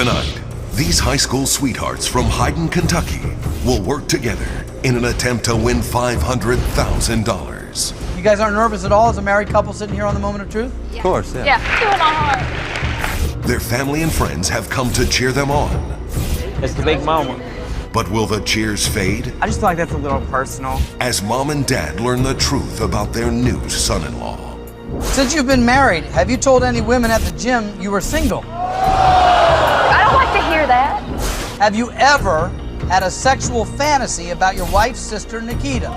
Tonight, these high school sweethearts from Hyden, Kentucky will work together in an attempt to win $500,000. You guys aren't nervous at all as a married couple sitting here on the Moment of Truth? Yeah. Of course, yeah. Yeah, doing our heart. Their family and friends have come to cheer them on. It's the big moment. But will the cheers fade I just feel like that's a little personal. as mom and dad learn the truth about their new son-in-law? Since you've been married, have you told any women at the gym you were single? I don't like to hear that. Have you ever had a sexual fantasy about your wife's sister, Nikita?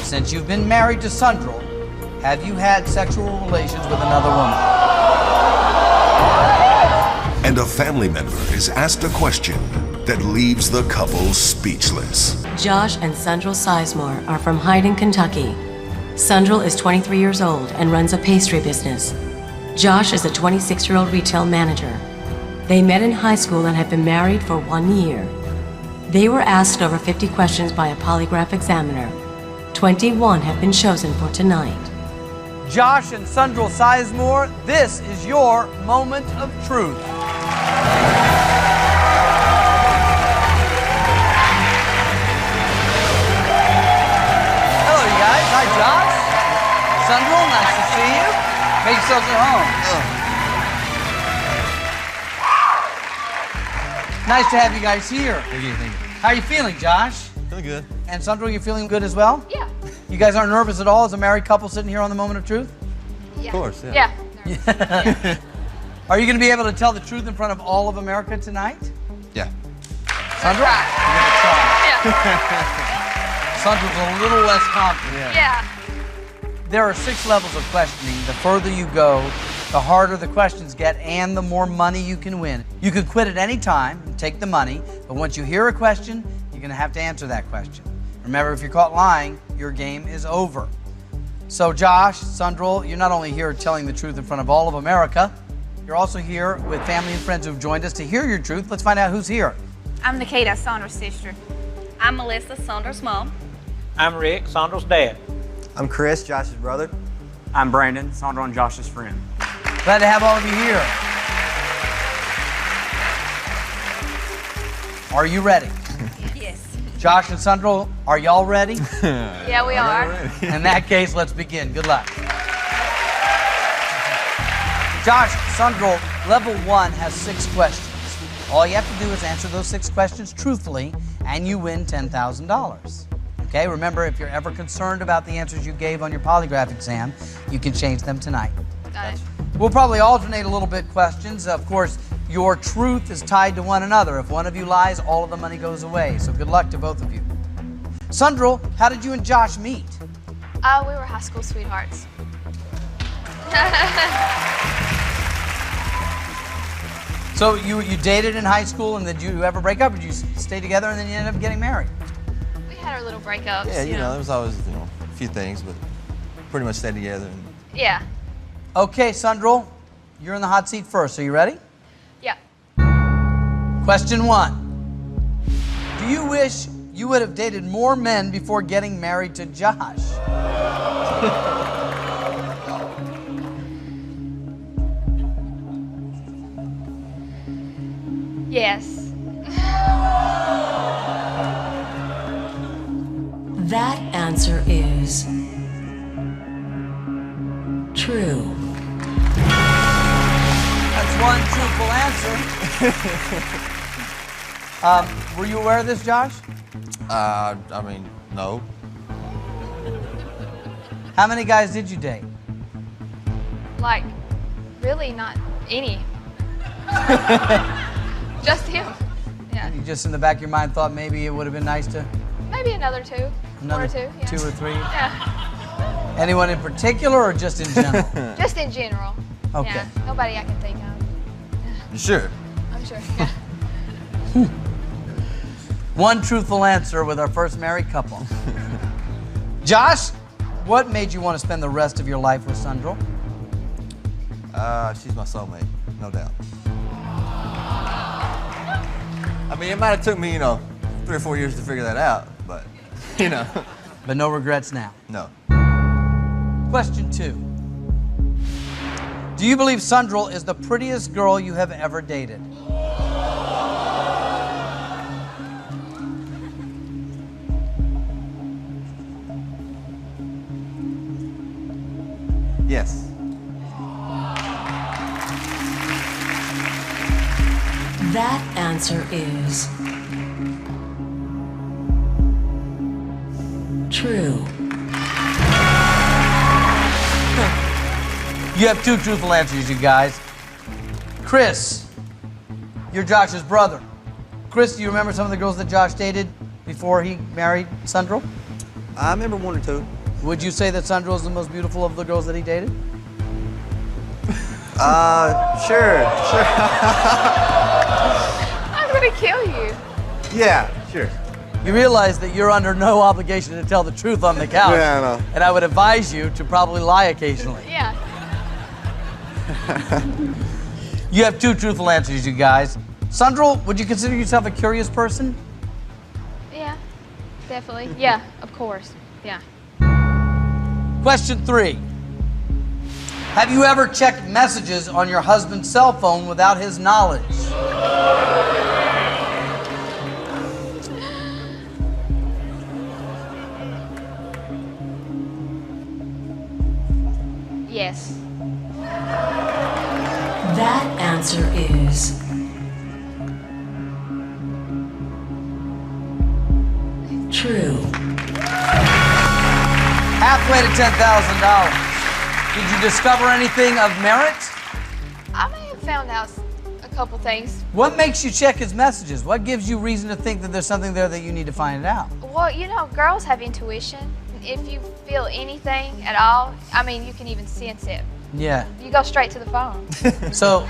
Since you've been married to Sundral, have you had sexual relations with another woman? And a family member is asked a question that leaves the couple speechless. Josh and Sundral Sizemore are from Hyden, Kentucky. Sundral is 23 years old and runs a pastry business. Josh is a 26-year-old retail manager. They met in high school and have been married for 1 year. They were asked over 50 questions by a polygraph examiner. 21 have been chosen for tonight. Josh and Sundral Sizemore, this is your moment of truth. Hello, you guys. Hi, Josh. Sundral, nice to see you. Make yourselves at home. Nice to have you guys here. Thank you. How are you feeling, Josh? Feeling good. And Sundral, you feeling good as well? Yeah. You guys aren't nervous at all as a married couple sitting here on the Moment of Truth? Yeah. Of course, yeah. Yeah. Are you going to be able to tell the truth in front of all of America tonight? Yeah. Sundral? Try. You're going to try. Yeah. Sundral's a little less confident. Yeah. There are 6 levels of questioning. The further you go, the harder the questions get and the more money you can win. You can quit at any time and take the money, but once you hear a question, you're going to have to answer that question. Remember, if you're caught lying, your game is over. So Josh, Sundral, you're not only here telling the truth in front of all of America, you're also here with family and friends who've joined us to hear your truth. Let's find out who's here. I'm Nikita, Sandra's sister. I'm Melissa, Sandra's mom. I'm Rick, Sandra's dad. I'm Chris, Josh's brother. I'm Brandon, Sandra and Josh's friend. Glad to have all of you here. Are you ready? Yes. Josh and Sundral, are y'all ready? Yeah, we are. In that case, let's begin. Good luck. Josh, Sundral, level 1 has 6 questions. All you have to do is answer those 6 questions truthfully, and you win $10,000. Okay, remember, if you're ever concerned about the answers you gave on your polygraph exam, you can change them tonight. Got it. We'll probably alternate a little bit questions. Of course, your truth is tied to one another. If one of you lies, all of the money goes away. So good luck to both of you. Sundral, how did you and Josh meet? We were high school sweethearts. So you dated in high school, and did you ever break up, or did you stay together and then you ended up getting married? We had our little breakups. Yeah, you know, there was always, a few things, but pretty much stayed together. And Yeah. Okay, Sundral, you're in the hot seat first. Are you ready? Yeah. Question 1. Do you wish you would have dated more men before getting married to Josh? Yes. That answer is true. That's one truthful answer. Were you aware of this, Josh? I mean, no. How many guys did you date? Like, really not any. Just him. Yeah. You just in the back of your mind thought maybe it would have been nice to... Maybe another 2. Another 1 or 2. Yeah. 2 or 3? Yeah. Anyone in particular or just in general? Just in general. Okay. Yeah. Nobody I can think of. You sure? I'm sure. Yeah. One truthful answer with our first married couple. Josh, what made you want to spend the rest of your life with Sundral? She's my soulmate, no doubt. I mean, it might have took me, 3 or 4 years to figure that out, but, But no regrets now. no. Question 2. Do you believe Sundral is the prettiest girl you have ever dated? Yes. That answer is true. You have two truthful answers, you guys. Chris, you're Josh's brother. Chris, do you remember some of the girls that Josh dated before he married Sundral? I remember one or two. Would you say that Sundral is the most beautiful of the girls that he dated? Sure. I'm gonna kill you. Yeah, sure. You realize that you're under no obligation to tell the truth on the couch. Yeah, I know. And I would advise you to probably lie occasionally. Yeah. You have two truthful answers, you guys. Sundral, would you consider yourself a curious person? Yeah. Definitely. Yeah, of course. Yeah. Question 3. Have you ever checked messages on your husband's cell phone without his knowledge? Yes. That answer is true. Halfway to $10,000. Did you discover anything of merit? I may have found out a couple things. What makes you check his messages? What gives you reason to think that there's something there that you need to find out? Well, you know, girls have intuition. If you feel anything at all, I mean, you can even sense it. Yeah. You go straight to the phone. So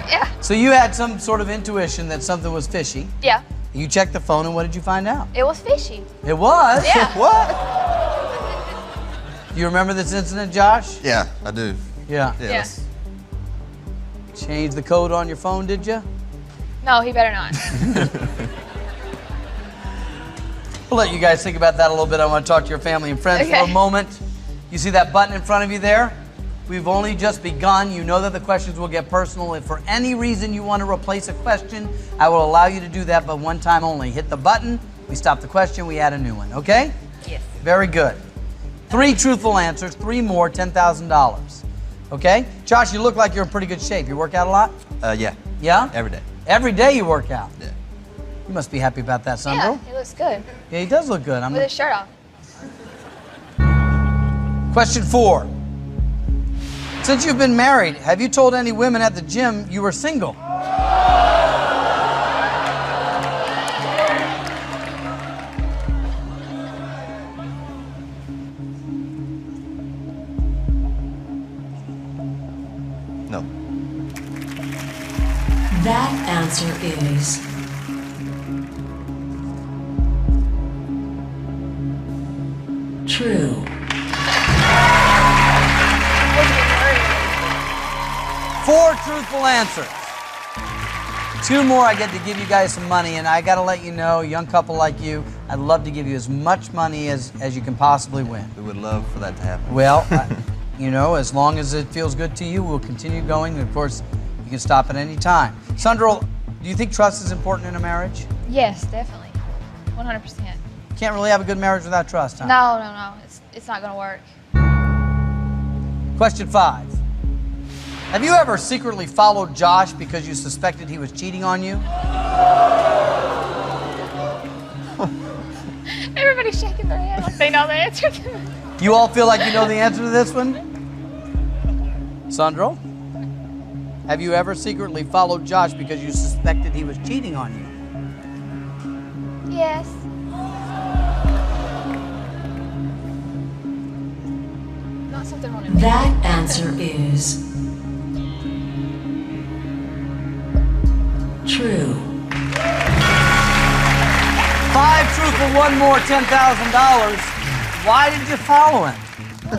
Yeah. you had some sort of intuition that something was fishy. Yeah. You checked the phone, and what did you find out? It was fishy. It was? Yeah. What? Do you remember this incident, Josh? Yeah, I do. Yeah. Yes. Changed the code on your phone, did you? No, he better not. We'll let you guys think about that a little bit. I want to talk to your family and friends for a moment. You see that button in front of you there? We've only just begun. You know that the questions will get personal. If for any reason you want to replace a question, I will allow you to do that, but one time only. Hit the button, we stop the question, we add a new one, okay? Yes. Very good. 3 truthful answers, 3 more, $10,000. Okay? Josh, you look like you're in pretty good shape. You work out a lot? Yeah. Yeah? Every day. Every day you work out? Yeah. You must be happy about that, Yeah, Sundral. he looks good. Yeah, he does look good. With his shirt off. Question 4. Since you've been married, have you told any women at the gym you were single? No. That answer is true. 4 truthful answers. 2 more, I get to give you guys some money, and I gotta let you know, a young couple like you, I'd love to give you as much money as you can possibly win. We would love for that to happen. Well, you know, as long as it feels good to you, we'll continue going. And of course, you can stop at any time. Sundral, do you think trust is important in a marriage? Yes, definitely. 100%. Can't really have a good marriage without trust, huh? No. It's not gonna work. Question 5. Have you ever secretly followed Josh because you suspected he was cheating on you? Everybody's shaking their head like they know the answer to it. You all feel like you know the answer to this one? Sundral? Have you ever secretly followed Josh because you suspected he was cheating on you? Yes. Not something wrong with me. That answer is true. 5 truthful, 1 more, $10,000. Why did you follow him?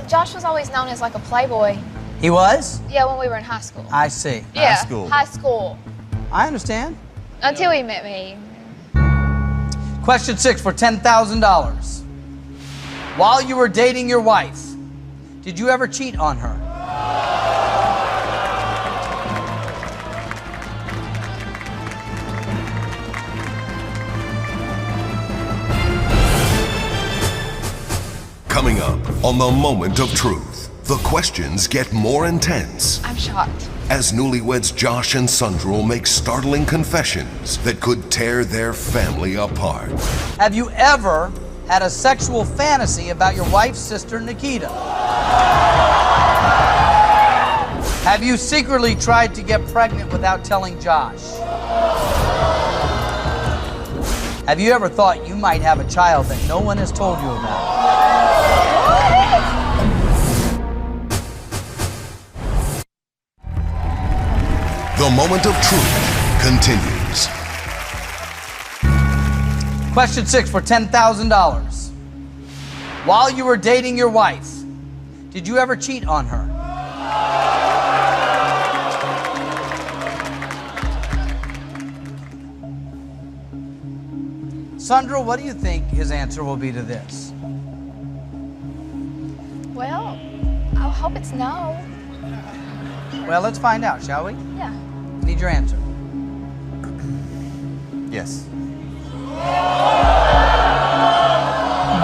Josh was always known as like a playboy. He was? Yeah, when we were in high school. I see. Yeah, school. high school. I understand. Until he met me. Question 6 for $10,000. While you were dating your wife, did you ever cheat on her? Coming up on The Moment of Truth, the questions get more intense I'm shocked. as newlyweds Josh and Sundral make startling confessions that could tear their family apart. Have you ever had a sexual fantasy about your wife's sister, Nikita? Have you secretly tried to get pregnant without telling Josh? Have you ever thought you might have a child that no one has told you about? The Moment of Truth continues. Question 6 for $10,000. While you were dating your wife, did you ever cheat on her? Sandra, what do you think his answer will be to this? Well, I hope it's no. Well, let's find out, shall we? Yeah. Need your answer. Yes.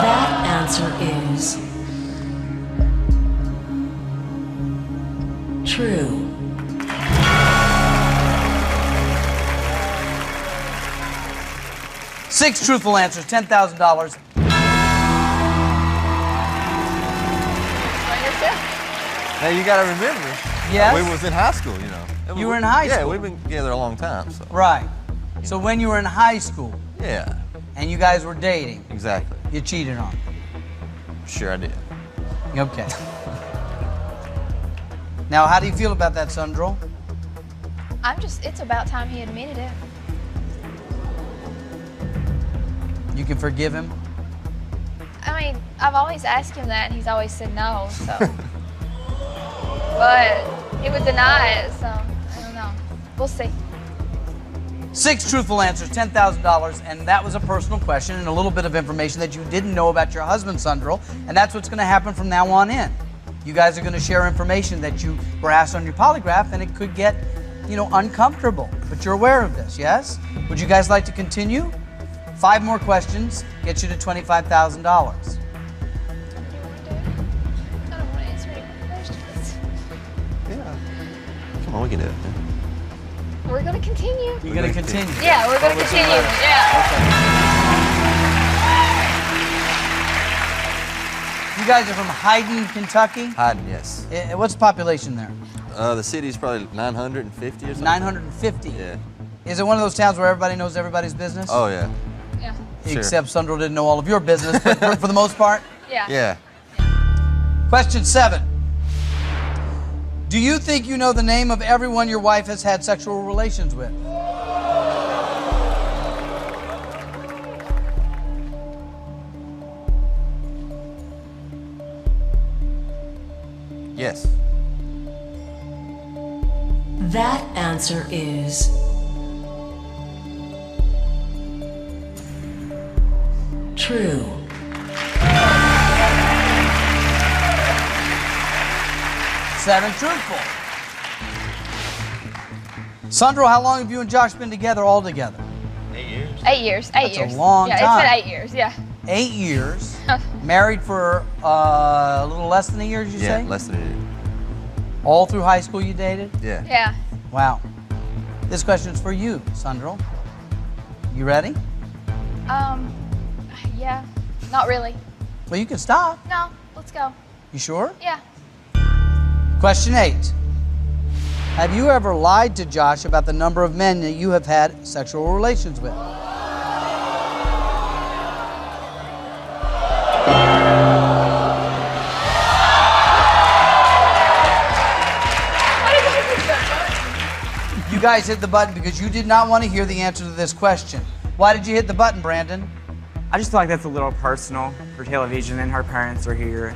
That answer is true. Six truthful answers, $10,000. Now you gotta remember. Yes? We was in high school, you know. You were in high Yeah, school? we've been together a long time, so. Right. So when you were in high school Yeah, and you guys were dating, exactly. you cheated on her. Sure I did. Okay. Now, how do you feel about that, Sundral? It's about time he admitted it. You can forgive him? I mean, I've always asked him that, and he's always said no, so. But he would deny it, so I don't know. We'll see. Six truthful answers, $10,000, and that was a personal question and a little bit of information that you didn't know about your husband, Sundral, and that's what's going to happen from now on in. You guys are going to share information that you were asked on your polygraph, and it could get, uncomfortable. But you're aware of this, yes? Would you guys like to continue? 5 more questions get you to $25,000. I don't want to answer any more questions. Yeah. Come on, we can do it. We're going to continue. You're going to continue? Yeah, we're going to continue. Yeah. You guys are from Hyden, Kentucky? Hyden, yes. What's the population there? The city's probably 950 or something. 950? Yeah. Is it one of those towns where everybody knows everybody's business? Oh, yeah. Yeah. Sure. Except Sundral didn't know all of your business, but for the most part? Yeah. Yeah. Question 7. Do you think you know the name of everyone your wife has had sexual relations with? Yes. That answer is true. Seven truthful. Sandro, how long have you and Josh been together all together? 8 years. 8 That's years. a long yeah, time. it's been 8 years, yeah. 8 years. Married for a little less than a year, did you say? Yeah, less than a year. All through high school you dated? Yeah. Yeah. Wow. This question's for you, Sandro. You ready? Yeah. Not really. Well, you can stop. No, let's go. You sure? Yeah. Question 8. Have you ever lied to Josh about the number of men that you have had sexual relations with? You guys hit the button because you did not want to hear the answer to this question. Why did you hit the button, Brandon? I just feel like that's a little personal for television, and her parents are here.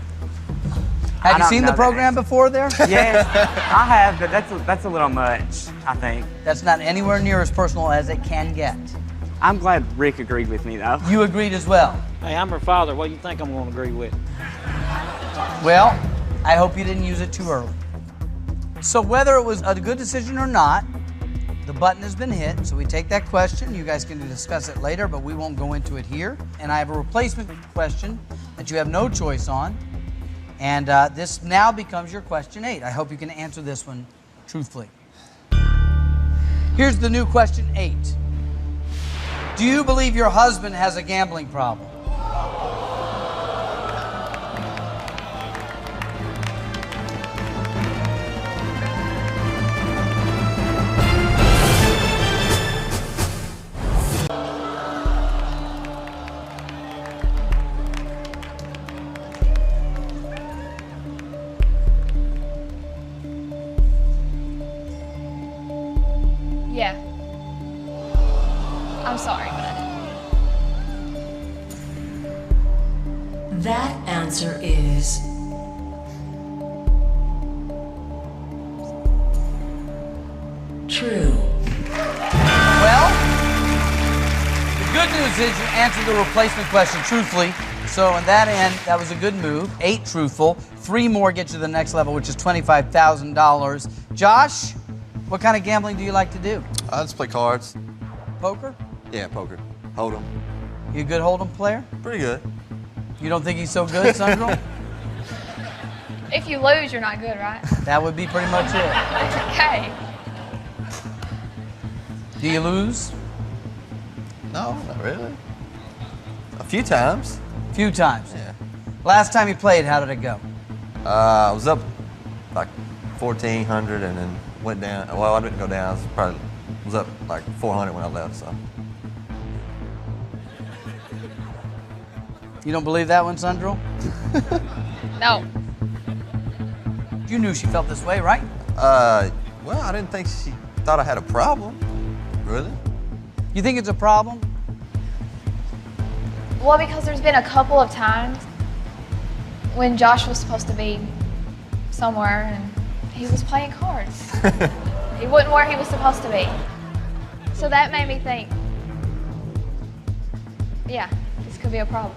Have you don't seen know the that program answer. before there? Yes, I have, but that's a little much, I think. That's not anywhere near as personal as it can get. I'm glad Rick agreed with me, though. You agreed as well. Hey, I'm her father. What do you think I'm going to agree with? Well, I hope you didn't use it too early. So whether it was a good decision or not, The button has been hit, so we take that question. You guys can discuss it later, but we won't go into it here. And I have a replacement question that you have no choice on. And this now becomes your question 8. I hope you can answer this one truthfully. Here's the new question 8. Do you believe your husband has a gambling problem? Yeah. I'm sorry, but I didn't. That answer is true. Well, the good news is you answered the replacement question truthfully. So in that end, that was a good move. 8 truthful. 3 more get you to the next level, which is $25,000. Josh, what kind of gambling do you like to do? I just play cards. Poker? Yeah, poker. Hold'em. You a good Hold'em player? Pretty good. You don't think he's so good, Sandro? If you lose, you're not good, right? That would be pretty much it. Okay. Do you lose? No, not really. A few times. A few times. Yeah. Last time you played, how did it go? I was up like 1,400 and then went down. Well, I didn't go down. I was up like 400 when I left, so. You don't believe that one, Sandro? No. You knew she felt this way, right? Well, I didn't think she thought I had a problem. Really? You think it's a problem? Well, because there's been a couple of times when Josh was supposed to be somewhere and he was playing cards. He wasn't where he was supposed to be. So that made me think, yeah, this could be a problem.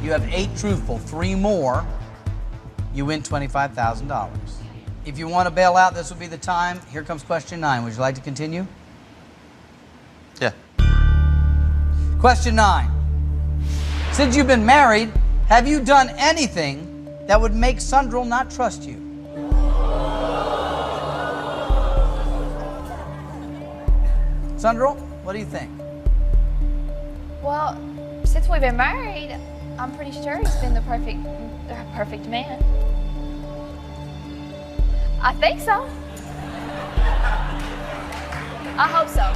You have 8 truthful, 3 more, you win $25,000. If you want to bail out, this will be the time. Here comes question 9. Would you like to continue? Yeah. Question 9. Since you've been married, have you done anything that would make Sandro not trust you? Sandro, what do you think? Well, since we've been married, I'm pretty sure he's been the perfect man. I think so. I hope so.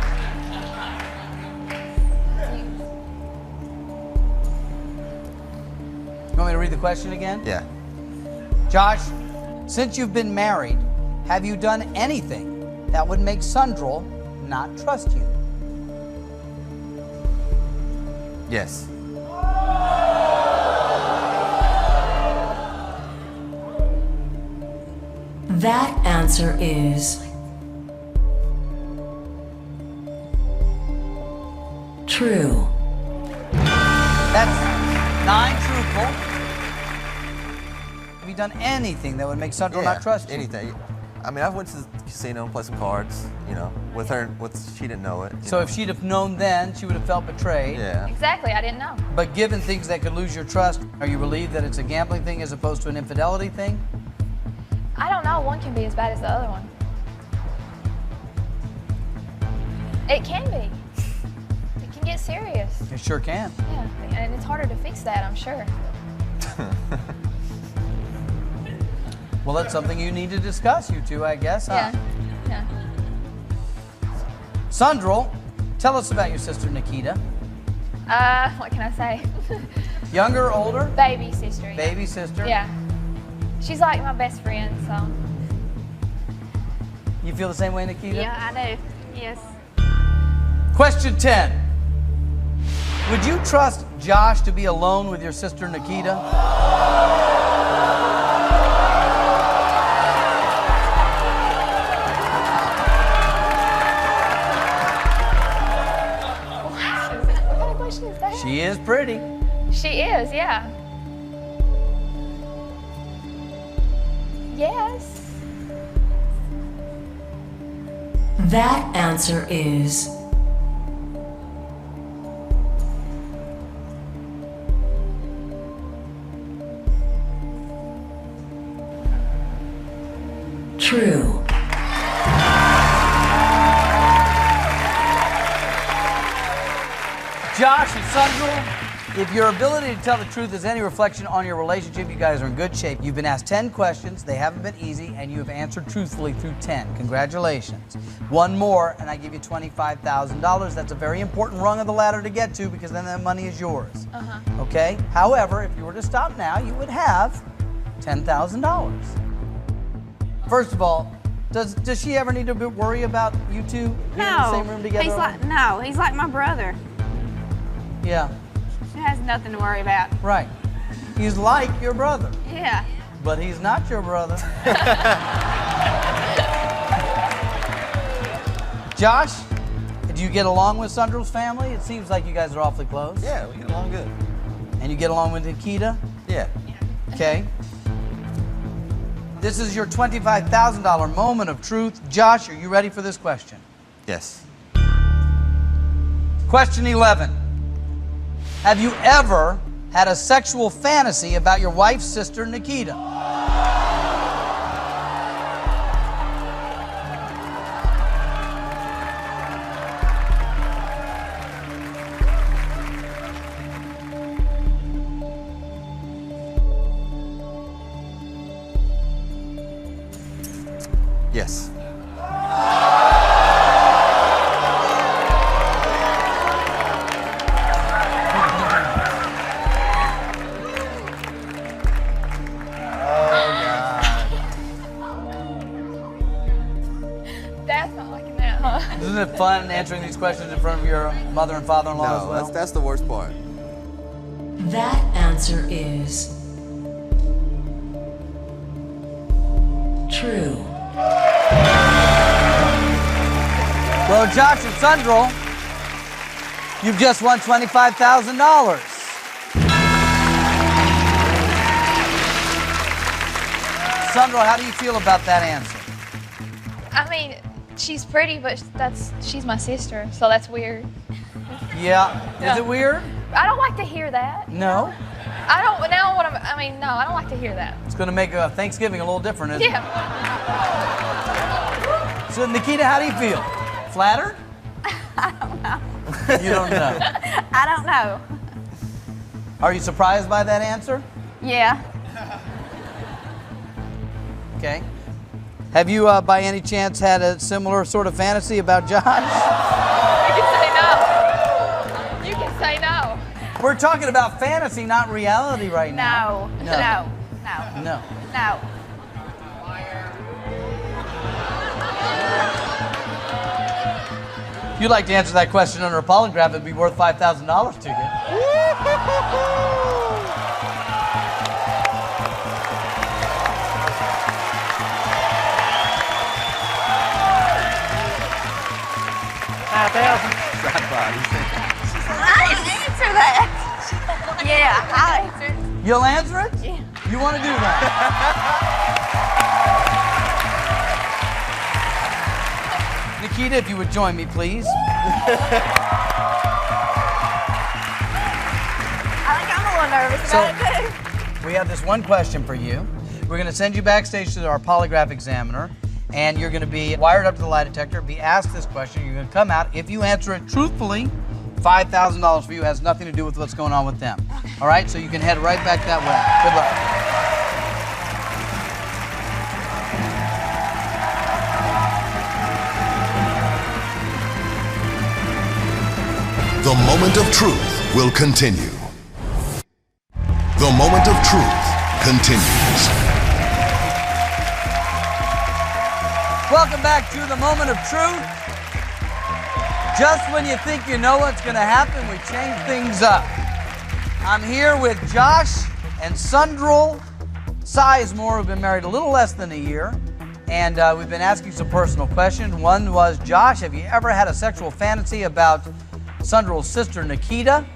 You want me to read the question again? Yeah. Josh, since you've been married, have you done anything that would make Sandro not trust you? Yes. That answer is true. That's 9 truthful. Have you done anything that would make Sandro not trust you? Anything. I mean, I went to the casino and played some cards, you know, with her. She didn't know it. So if she'd have known then, she would have felt betrayed. Yeah. Exactly, I didn't know. But given things that could lose your trust, are you relieved that it's a gambling thing as opposed to an infidelity thing? I don't know, one can be as bad as the other one. It can be. It can get serious. It sure can. Yeah, and it's harder to fix that, I'm sure. Well, that's something you need to discuss, you two, I guess, huh? Yeah. Sandro, tell us about your sister Nikita. What can I say? Younger or older? Baby sister. Yeah. Baby sister? Yeah. She's like my best friend, so. You feel the same way, Nikita? Yeah, I do. Yes. Question 10. Would you trust Josh to be alone with your sister Nikita? What kind of question is that? She is pretty. She is, yeah. Yes. That answer is true. Josh and Sandro, if your ability to tell the truth is any reflection on your relationship, you guys are in good shape. You've been asked 10 questions. They haven't been easy, and you have answered truthfully through 10. Congratulations. One more, and I give you $25,000. That's a very important rung of the ladder to get to, because then that money is yours. Okay? However, if you were to stop now, you would have $10,000. First of all, does she ever need to worry about you two being in the same room together? He's like my brother. Yeah. She has nothing to worry about. Right. He's like your brother. Yeah. But he's not your brother. Josh, do you get along with Sandro's family? It seems like you guys are awfully close. Yeah, we get along good. And you get along with Nikita? Yeah. Okay. This is your $25,000 moment of truth. Josh, are you ready for this question? Yes. Question 11. Have you ever had a sexual fantasy about your wife's sister, Nikita? Yes. Dad's not liking that, huh? Isn't it fun answering these questions in front of your mother and father-in-law as well? that's the worst part. That answer is true. Well, Josh and Sandro, you've just won $25,000. Sandro, how do you feel about that answer? I mean, she's pretty, but she's my sister, so that's weird. Yeah. Is it weird? I don't like to hear that. No. I don't like to hear that. It's going to make Thanksgiving a little different, isn't Yeah. it? So, Nikita, how do you feel? Flattered? I don't know. You don't know. I don't know. Are you surprised by that answer? Yeah. Okay. Have you, by any chance, had a similar sort of fantasy about Josh? You can say no. You can say no. We're talking about fantasy, not reality right now. No. No. If you'd like to answer that question under a polygraph, it'd be worth $5,000 to you. I didn't answer that. Yeah, I'll answer it. You'll answer it? Yeah. You want to do that? Nikita, if you would join me, please. I think I'm a little nervous about it too. We have this one question for you. We're going to send you backstage to our polygraph examiner, and you're going to be wired up to the lie detector, be asked this question. You're going to come out. If you answer it truthfully, $5,000 for you. It has nothing to do with what's going on with them. All right? So you can head right back that way. Good luck. The moment of truth will continue. The moment of truth continues. Welcome back to the moment of truth. Just when you think you know what's going to happen, we change things up. I'm here with Josh and Sandro Sizemore, who've been married a little less than a year. And we've been asking some personal questions. One was, Josh, have you ever had a sexual fantasy about Sandro's sister, Nikita?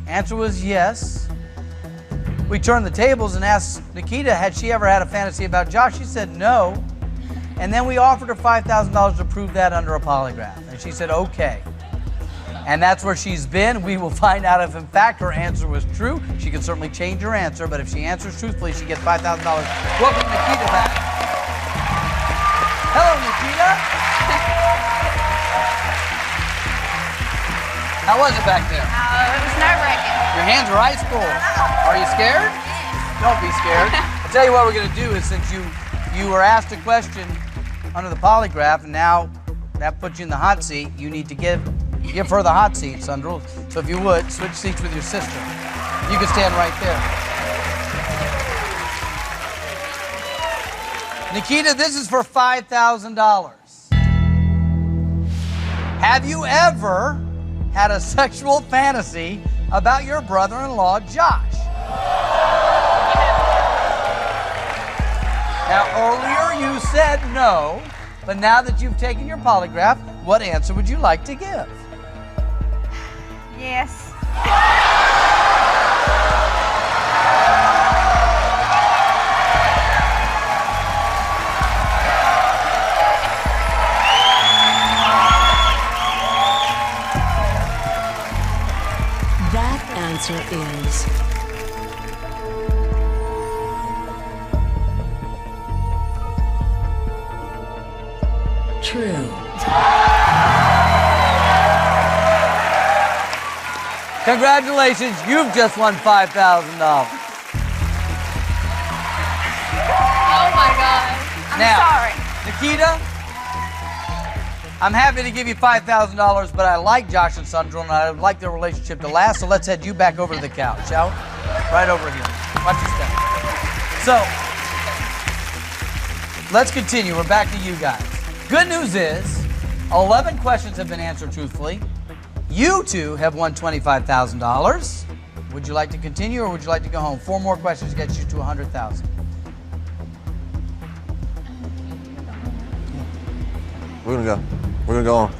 Answer was yes. We turned the tables and asked Nikita, had she ever had a fantasy about Josh? She said no. And then we offered her $5,000 to prove that under a polygraph. And she said, okay. And that's where she's been. We will find out if, in fact, her answer was true. She can certainly change her answer, but if she answers truthfully, she gets $5,000. Welcome Nikita back. Hello, Nikita. How was it back there? It was nerve-wracking. Your hands are ice cold. Are you scared? Don't be scared. I'll tell you what we're going to do is, since you were asked a question under the polygraph, and now that puts you in the hot seat, you need to give her the hot seat, Sandra. So if you would, switch seats with your sister. You can stand right there. Nikita, this is for $5,000. Have you ever had a sexual fantasy about your brother-in-law, Josh? Now, earlier you said no, but now that you've taken your polygraph, what answer would you like to give? Yes. That answer is true. Congratulations, you've just won $5,000. Oh my God. Now, Sorry. Nikita, I'm happy to give you $5,000, but I like Josh and Sandra, and I would like their relationship to last, so let's head you back over to the couch, shall we? Right over here. Watch your step. So, let's continue. We're back to you guys. Good news is, 11 questions have been answered truthfully. You two have won $25,000. Would you like to continue, or would you like to go home? 4 more questions gets you to $100,000. We're gonna go. We're gonna go on.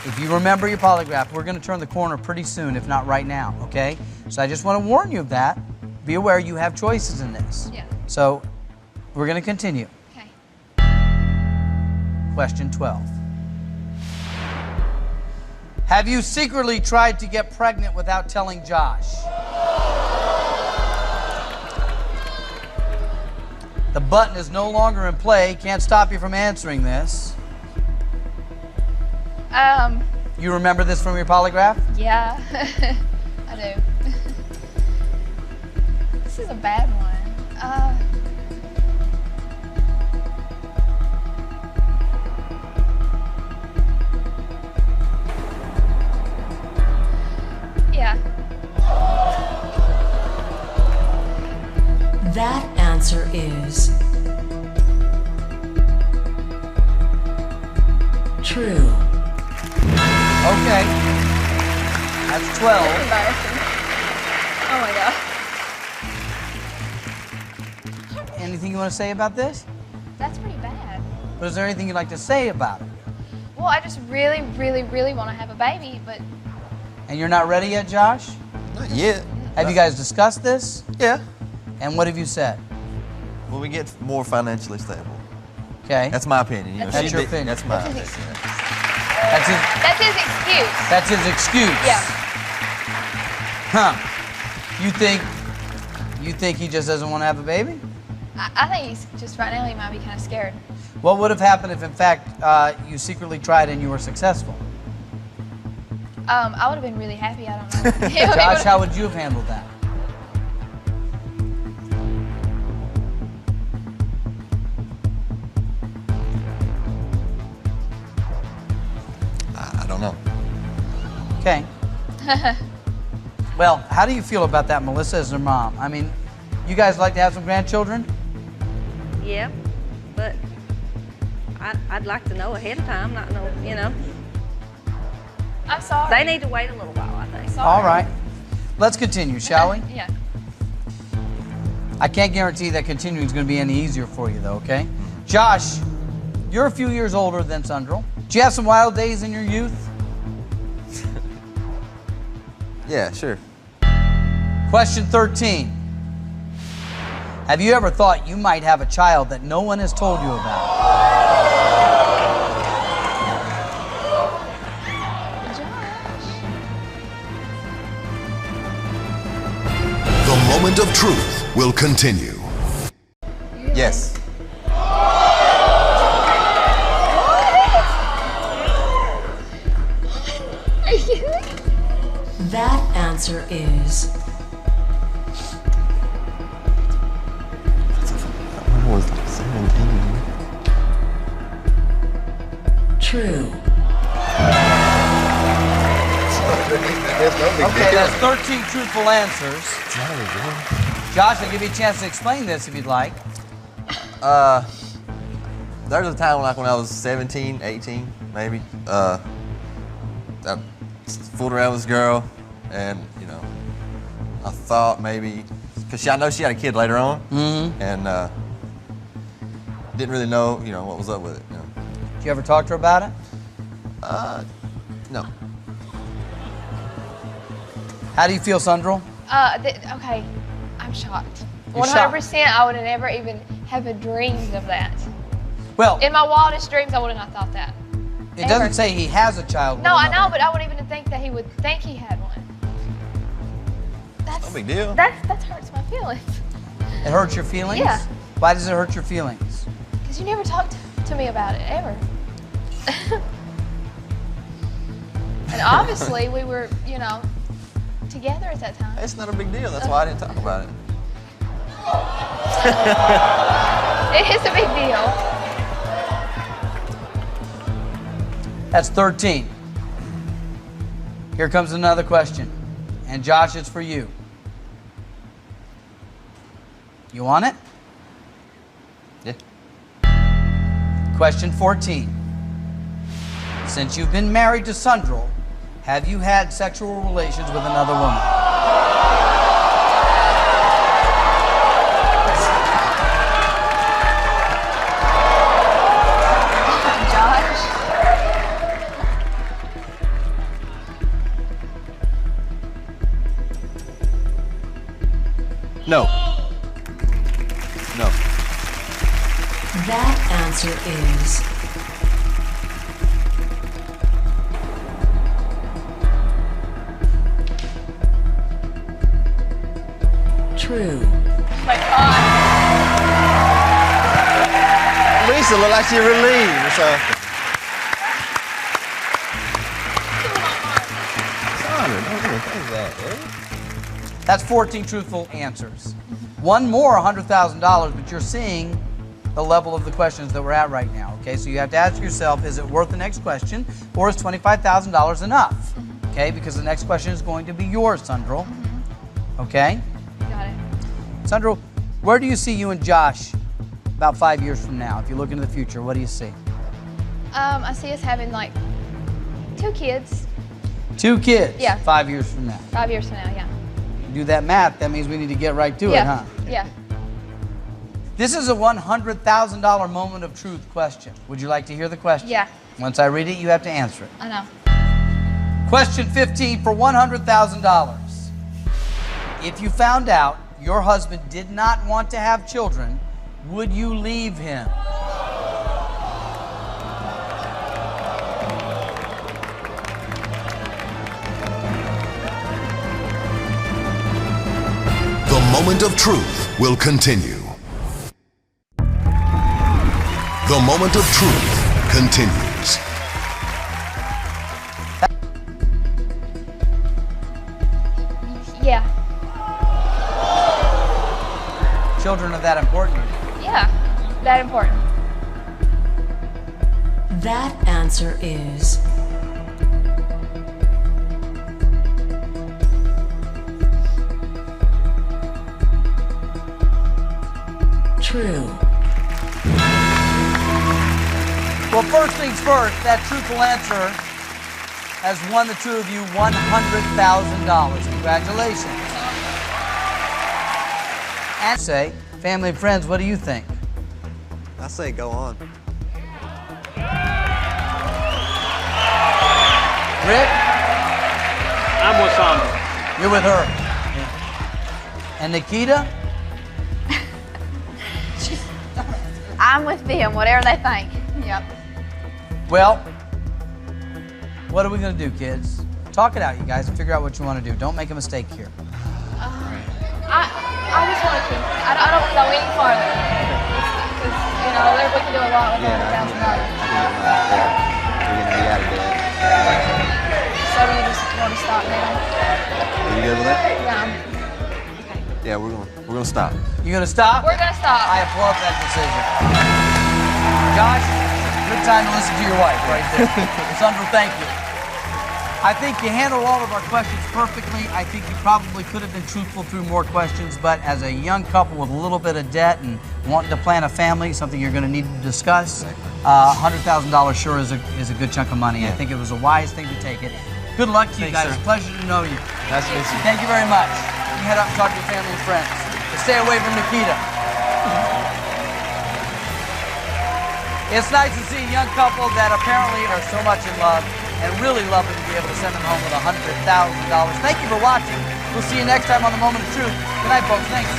If you remember your polygraph, we're going to turn the corner pretty soon, if not right now, okay? So I just want to warn you of that. Be aware you have choices in this. Yeah. So we're going to continue. Okay. Question 12. Have you secretly tried to get pregnant without telling Josh? The button is no longer in play. Can't stop you from answering this. You remember this from your polygraph? Yeah, I do. This is a bad one. Yeah. That answer is true. Okay. That's 12. That's embarrassing. Oh my God. Anything you want to say about this? That's pretty bad. But is there anything you'd like to say about it? Well, I just really, really, really want to have a baby, but And you're not ready yet, Josh? Not yet. Have you guys discussed this? Yeah. And what have you said? When we get more financially stable. Okay. That's my opinion. You know, That's she'd your be- opinion. That's my That's his opinion. That's his excuse. That's his excuse. Yeah. Huh. You think he just doesn't want to have a baby? I think he's just right now he might be kind of scared. What would have happened if, in fact, you secretly tried and you were successful? I would have been really happy. I don't know. Josh, how would you have handled that? I don't know. Okay. Well, how do you feel about that, Melissa, as her mom? I mean, you guys like to have some grandchildren? Yeah, but I'd like to know ahead of time, not know, you know. I'm sorry. They need to wait a little while, I think. Sorry. All right. Let's continue, shall we? Yeah. I can't guarantee that continuing is going to be any easier for you, though, okay? Josh, you're a few years older than Sandro. Did you have some wild days in your youth? Yeah, sure. Question 13. Have you ever thought you might have a child that no one has told you about? The moment of truth will continue. Yes. That answer is I was like 17. true. Okay, that's 13 truthful answers. It's not a big deal. Josh, I'll give you a chance to explain this if you'd like. There was a time when I was 17, 18, maybe. I fooled around with this girl, and I thought maybe because I know she had a kid later on, and didn't really know what was up with it. Did you ever talk to her about it? No. How do you feel, Sandro? Okay, I'm shocked. You're 100%, I would have never even have dreamed of that. Well, In my wildest dreams, I wouldn't have thought that. it doesn't say he has a child. No, with I know, another. but I wouldn't even think that he would think he had one. That's No big deal. That hurts my feelings. It hurts your feelings? Yeah. Why does it hurt your feelings? Because you never talked to me about it, ever. And obviously, we were, together at that time. It's not a big deal. That's why I didn't talk about it. It is a big deal. That's 13. Here comes another question. And Josh, it's for you. You want it? Yeah. Question 14. Since you've been married to Sandro, have you had sexual relations with another woman? Josh? No. No. That answer is true. My God. Lisa looked like she relieved. So. That's 14 truthful answers. One more, $100,000, but you're seeing the level of the questions that we're at right now, okay? So you have to ask yourself, is it worth the next question, or is $25,000 enough? Okay, because the next question is going to be yours, Sandro. Okay? Got it. Sandro, where do you see you and Josh about 5 years from now? If you look into the future, what do you see? I see us having like 2 kids. 2 kids? Yeah. 5 years from now. 5 years from now, yeah. Do that math, that means we need to get right to it, huh? Yeah. This is a $100,000 moment of truth question. Would you like to hear the question? Yeah. Once I read it, you have to answer it. I know. Question 15 for $100,000. If you found out your husband did not want to have children, would you leave him? The moment of truth will continue. The moment of truth continues. Yeah. Children are that important. Yeah. That important. That answer is true. Well, first things first, that truthful answer has won the two of you $100,000. Congratulations. And say, family and friends, what do you think? I say go on. Rick? I'm with Sandra. You're with her. And Nikita? I'm with them, whatever they think. Yep. Well, what are we going to do, kids? Talk it out, you guys, and figure out what you want to do. Don't make a mistake here. I just want to keep. I don't want to go any farther. Because, you know, we can do a lot with $100,000. We're gonna be out of debt. So do you just want to stop now? Are you good with that? Yeah. Yeah, we're gonna stop. You going to stop? We're going to stop. I applaud that decision. Josh, good time to listen to your wife right there. Sandra, thank you. I think you handled all of our questions perfectly. I think you probably could have been truthful through more questions, but as a young couple with a little bit of debt and wanting to plan a family, something you're going to need to discuss, $100,000 sure is a good chunk of money. Yeah. I think it was a wise thing to take it. Good luck to you guys. It's a pleasure to know you. Nice to meet you. Thank you very much. You head up and talk to your family and friends. But stay away from Nikita. It's nice to see a young couple that apparently are so much in love, and really lovely to be able to send them home with $100,000. Thank you for watching. We'll see you next time on The Moment of Truth. Good night, folks. Thanks.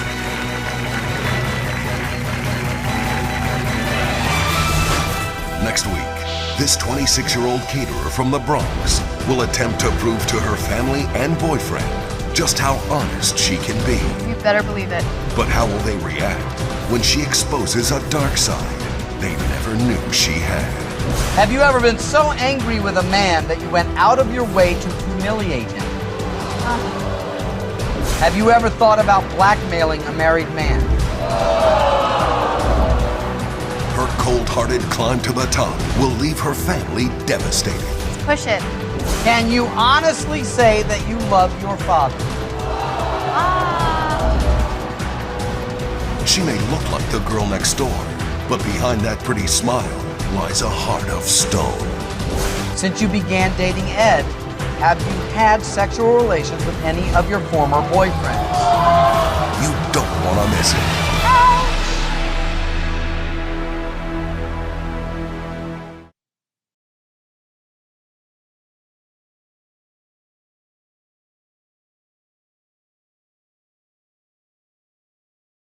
Next week, this 26-year-old caterer from the Bronx will attempt to prove to her family and boyfriend just how honest she can be. You better believe it. But how will they react when she exposes a dark side they never knew she had? Have you ever been so angry with a man that you went out of your way to humiliate him? Have you ever thought about blackmailing a married man? Her cold-hearted climb to the top will leave her family devastated. Push it. Can you honestly say that you love your father? She may look like the girl next door, but behind that pretty smile lies a heart of stone. Since you began dating Ed, have you had sexual relations with any of your former boyfriends? You don't want to miss it.